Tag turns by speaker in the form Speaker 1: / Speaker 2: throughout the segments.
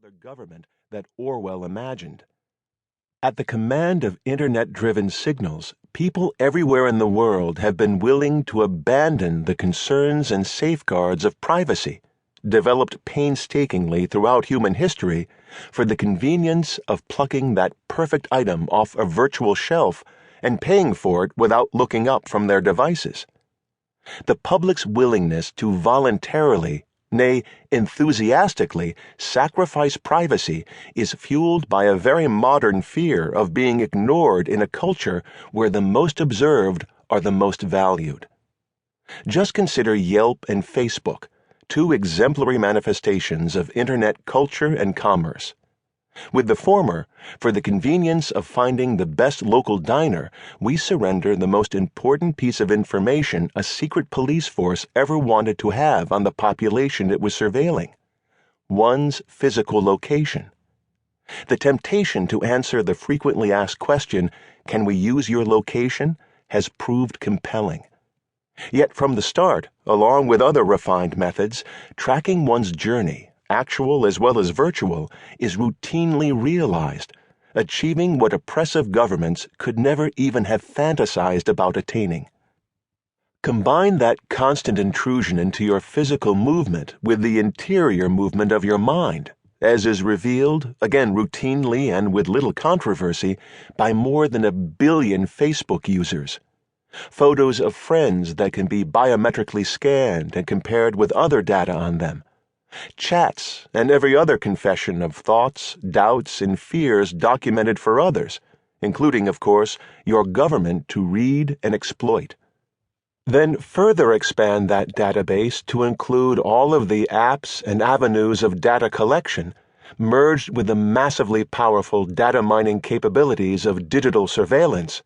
Speaker 1: another government that Orwell imagined. At the command of internet-driven signals, people everywhere in the world have been willing to abandon the concerns and safeguards of privacy, developed painstakingly throughout human history, for the convenience of plucking that perfect item off a virtual shelf and paying for it without looking up from their devices. The public's willingness to voluntarily, nay, enthusiastically, sacrifice privacy is fueled by a very modern fear of being ignored in a culture where the most observed are the most valued. Just consider Yelp and Facebook, two exemplary manifestations of internet culture and commerce. With the former, for the convenience of finding the best local diner, we surrender the most important piece of information a secret police force ever wanted to have on the population it was surveilling: one's physical location. The temptation to answer the frequently asked question, "Can we use your location?" has proved compelling. Yet from the start, along with other refined methods, tracking one's journey, actual as well as virtual, is routinely realized, achieving what oppressive governments could never even have fantasized about attaining. Combine that constant intrusion into your physical movement with the interior movement of your mind, as is revealed, again routinely and with little controversy, by more than 1 billion Facebook users. Photos of friends that can be biometrically scanned and compared with other data on them. Chats and every other confession of thoughts, doubts, and fears documented for others, including, of course, your government to read and exploit. Then further expand that database to include all of the apps and avenues of data collection, merged with the massively powerful data mining capabilities of digital surveillance,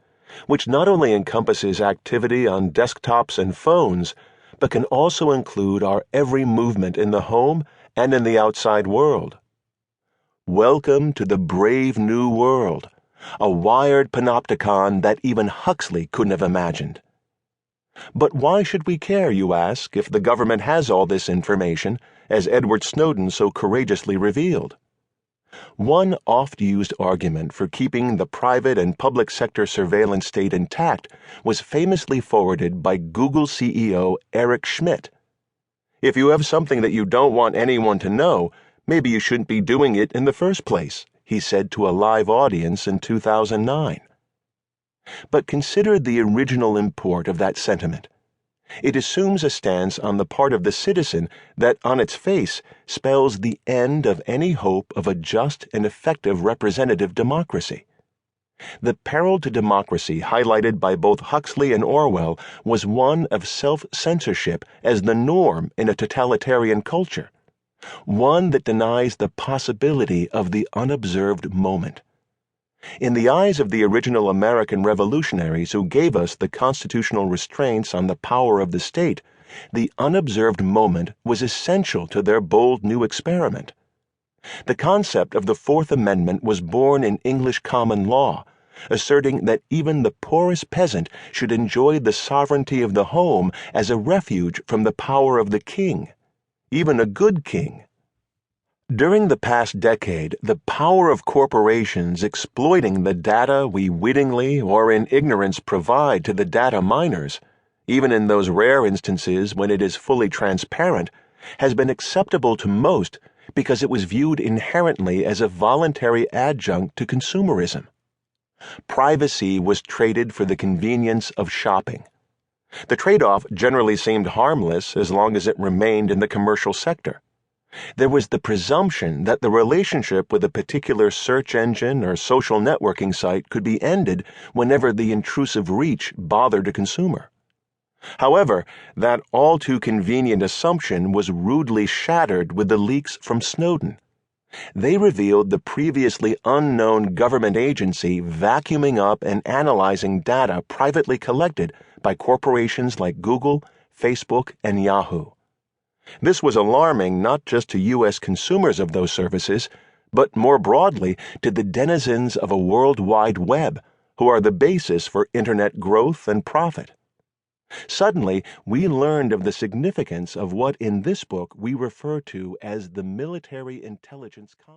Speaker 1: which not only encompasses activity on desktops and phones, but can also include our every movement in the home and in the outside world. Welcome to the brave new world, a wired panopticon that even Huxley couldn't have imagined. But why should we care, you ask, if the government has all this information, as Edward Snowden so courageously revealed? One oft-used argument for keeping the private and public sector surveillance state intact was famously forwarded by Google CEO Eric Schmidt. If you have something that you don't want anyone to know, maybe you shouldn't be doing it in the first place, he said to a live audience in 2009. But consider the original import of that sentiment. It assumes a stance on the part of the citizen that, on its face, spells the end of any hope of a just and effective representative democracy. The peril to democracy highlighted by both Huxley and Orwell was one of self-censorship as the norm in a totalitarian culture, one that denies the possibility of the unobserved moment. In the eyes of the original American revolutionaries who gave us the constitutional restraints on the power of the state, the unobserved moment was essential to their bold new experiment. The concept of the Fourth Amendment was born in English common law, asserting that even the poorest peasant should enjoy the sovereignty of the home as a refuge from the power of the king, even a good king. During the past decade, the power of corporations exploiting the data we wittingly or in ignorance provide to the data miners, even in those rare instances when it is fully transparent, has been acceptable to most because it was viewed inherently as a voluntary adjunct to consumerism. Privacy was traded for the convenience of shopping. The trade-off generally seemed harmless as long as it remained in the commercial sector. There was the presumption that the relationship with a particular search engine or social networking site could be ended whenever the intrusive reach bothered a consumer. However, that all too convenient assumption was rudely shattered with the leaks from Snowden. They revealed the previously unknown government agency vacuuming up and analyzing data privately collected by corporations like Google, Facebook, and Yahoo. This was alarming not just to U.S. consumers of those services, but more broadly to the denizens of a World Wide Web, who are the basis for Internet growth and profit. Suddenly, we learned of the significance of what in this book we refer to as the military intelligence